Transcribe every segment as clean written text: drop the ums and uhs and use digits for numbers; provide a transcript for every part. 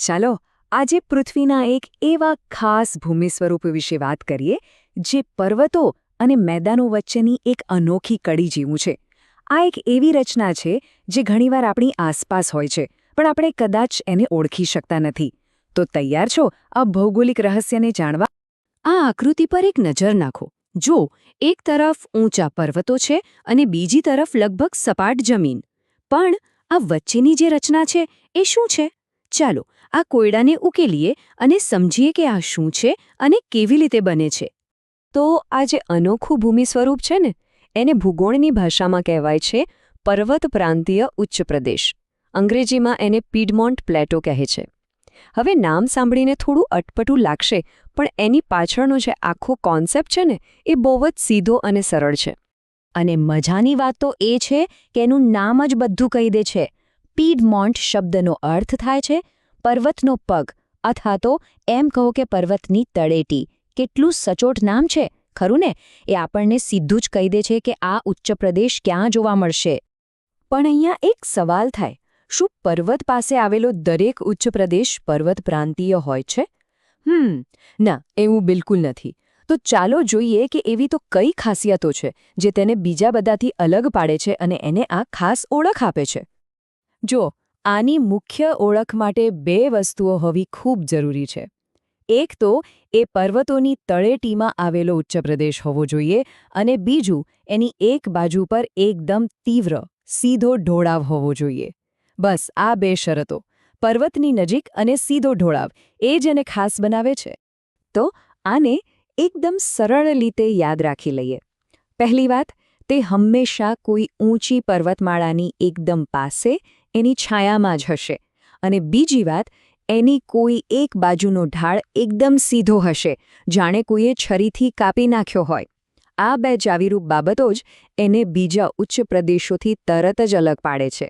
ચાલો આજે પૃથ્વીના એક એવા ખાસ ભૂમિ સ્વરૂપ વિશે વાત કરીએ જે પર્વતો અને મેદાનો વચ્ચેની એક અનોખી કડી જેવું છે. આ એક એવી રચના છે જે ઘણીવાર આપણી આસપાસ હોય છે, પણ આપણે કદાચ એને ઓળખી શકતા નથી. તો તૈયાર છો આ ભૌગોલિક રહસ્યને જાણવા? આ આકૃતિ પર એક નજર નાખો. જો એક તરફ ઊંચા પર્વતો છે અને બીજી તરફ લગભગ સપાટ જમીન. પણ આ વચ્ચેની જે રચના છે એ શું છે? ચાલો આ કોયડાને ઉકેલીએ અને સમજીએ કે આ શું છે અને કેવી રીતે બને છે. તો આ જે અનોખું ભૂમિ સ્વરૂપ છે ને, એને ભૂગોળની ભાષામાં કહેવાય છે પર્વત પ્રાંતીય ઉચ્ચ પ્રદેશ. અંગ્રેજીમાં એને પીડમોન્ટ પ્લેટો કહે છે. હવે નામ સાંભળીને થોડું અટપટું લાગશે, પણ એની પાછળનો જે આખો કોન્સેપ્ટ છે ને, એ બહુ જ સીધો અને સરળ છે. અને મજાની વાત તો એ છે કે એનું નામ જ બધું કહી દે છે. પીડમોન્ટ શબ્દનો અર્થ થાય છે પર્વતનો પગ, અથવા તો એમ કહો કે પર્વતની તળેટી. કેટલું સચોટ નામ છે, ખરું ને? એ આપણને સીધું જ કહી દે છે કે આ ઉચ્ચ પ્રદેશ ક્યાં જોવા મળશે. પણ અહીંયા એક સવાલ થાય, શું પર્વત પાસે આવેલો દરેક ઉચ્ચ પ્રદેશ પર્વત પ્રાંતીય હોય છે? ના, એવું બિલકુલ નથી. તો ચાલો જોઈએ કે એવી તો કઈ ખાસિયતો છે જે તેને બીજા બધાથી અલગ પાડે છે અને એને આ ખાસ ઓળખ આપે છે. જો આની મુખ્ય ઓળખ માટે બે વસ્તુઓ હોવી ખૂબ જરૂરી છે. એક તો એ પર્વતોની તળેટીમાં આવેલો ઉચ્ચ પ્રદેશ હોવો જોઈએ, અને બીજું એની એક બાજુ પર એકદમ તીવ્ર, સીધો ઢોળાવ હોવો જોઈએ. બસ આ બે શરતો, પર્વતની નજીક અને સીધો ઢોળાવ, એ જ એને ખાસ બનાવે છે. તો આને એકદમ સરળ રીતે યાદ રાખી લઈએ. પહેલી વાત, તે હંમેશા કોઈ ઊંચી પર્વતમાળાની એકદમ પાસે, એની છાયામાં જ હશે. અને બીજી વાત, એની કોઈ એક બાજુનો ઢાળ એકદમ સીધો હશે, જાણે કોઈએ છરીથી કાપી નાખ્યો હોય. આ બે ચાવીરૂપ બાબતો જ એને બીજા ઉચ્ચ પ્રદેશોથી તરત જ અલગ પાડે છે.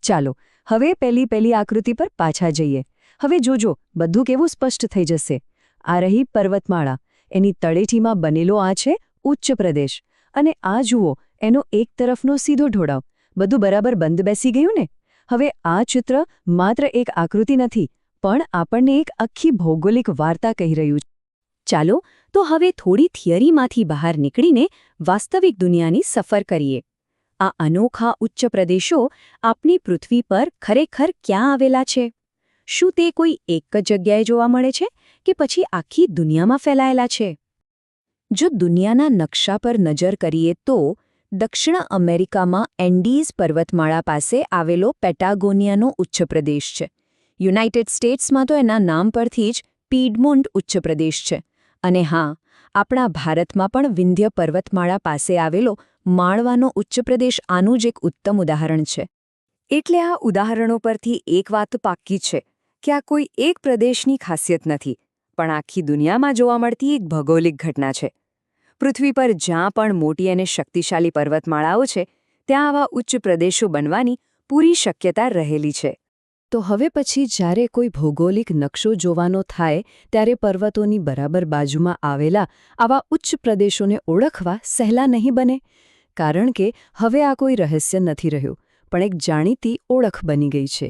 ચાલો હવે પહેલી આકૃતિ પર પાછા જઈએ. હવે જોજો, બધું કેવું સ્પષ્ટ થઈ જશે. આ રહી પર્વતમાળા, એની તળેટીમાં બનેલો આ છે ઉચ્ચ પ્રદેશ. અને આ જુઓ, એનો એક તરફનો સીધો ઢોળાવ. બધું બરાબર બંધ બેસી ગયું ને? હવે આ ચિત્ર માત્ર એક આકૃતિ નથી, પણ આપણને એક આખી ભૌગોલિક વાર્તા કહી રહ્યું છે. ચાલો તો હવે થોડી થિયરીમાંથી બહાર નીકળીને વાસ્તવિક દુનિયાની સફર કરીએ. આ અનોખા ઉચ્ચ પ્રદેશો આપણી પૃથ્વી પર ખરેખર ક્યાં આવેલા છે? શું તે કોઈ એક જ જગ્યાએ જોવા મળે છે કે પછી આખી દુનિયામાં ફેલાયેલા છે? જો દુનિયાના નકશા પર નજર કરીએ તો દક્ષિણ અમેરિકામાં એન્ડીઝ પર્વતમાળા પાસે આવેલો પેટાગોનિયાનો ઉચ્ચ પ્રદેશ છે. યુનાઇટેડ સ્ટેટ્સમાં તો એના નામ પરથી જ પીડમોન્ટ ઉચ્ચ પ્રદેશ છે. અને હા, આપણા ભારતમાં પણ વિંધ્ય પર્વતમાળા પાસે આવેલો માળવાનો ઉચ્ચ પ્રદેશ આનું જ એક ઉત્તમ ઉદાહરણ છે. એટલે આ ઉદાહરણો પરથી એક વાત પાક્કી છે કે આ કોઈ એક પ્રદેશની ખાસિયત નથી, પણ આખી દુનિયામાં જોવા મળતી એક ભૌગોલિક ઘટના છે. પૃથ્વી પર જ્યાં પણ મોટી અને શક્તિશાળી પર્વતમાળાઓ છે, ત્યાં આવા ઉચ્ચ પ્રદેશો બનવાની પૂરી શક્યતા રહેલી છે. તો હવે પછી જ્યારે કોઈ ભૌગોલિક નકશો જોવાનો થાય, ત્યારે પર્વતોની બરાબર બાજુમાં આવેલા આવા ઉચ્ચ પ્રદેશોને ઓળખવા સહેલા નહીં બને. કારણ કે હવે આ કોઈ રહસ્ય નથી રહ્યું, પણ એક જાણીતી ઓળખ બની ગઈ છે.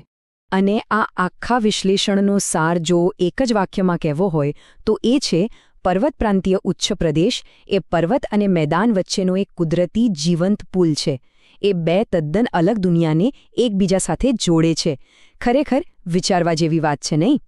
અને આ આખા વિશ્લેષણનો સાર જો એક જ વાક્યમાં કહેવો હોય તો એ છે, પર્વત પ્રાંતીય ઉચ્ચ પ્રદેશ એ પર્વત અને મેદાન વચ્ચેનો એક કુદરતી જીવંત પુલ છે. એ બે તદ્દન અલગ દુનિયાને એકબીજા સાથે જોડે છે. ખરેખર વિચારવા જેવી વાત છે, નહીં?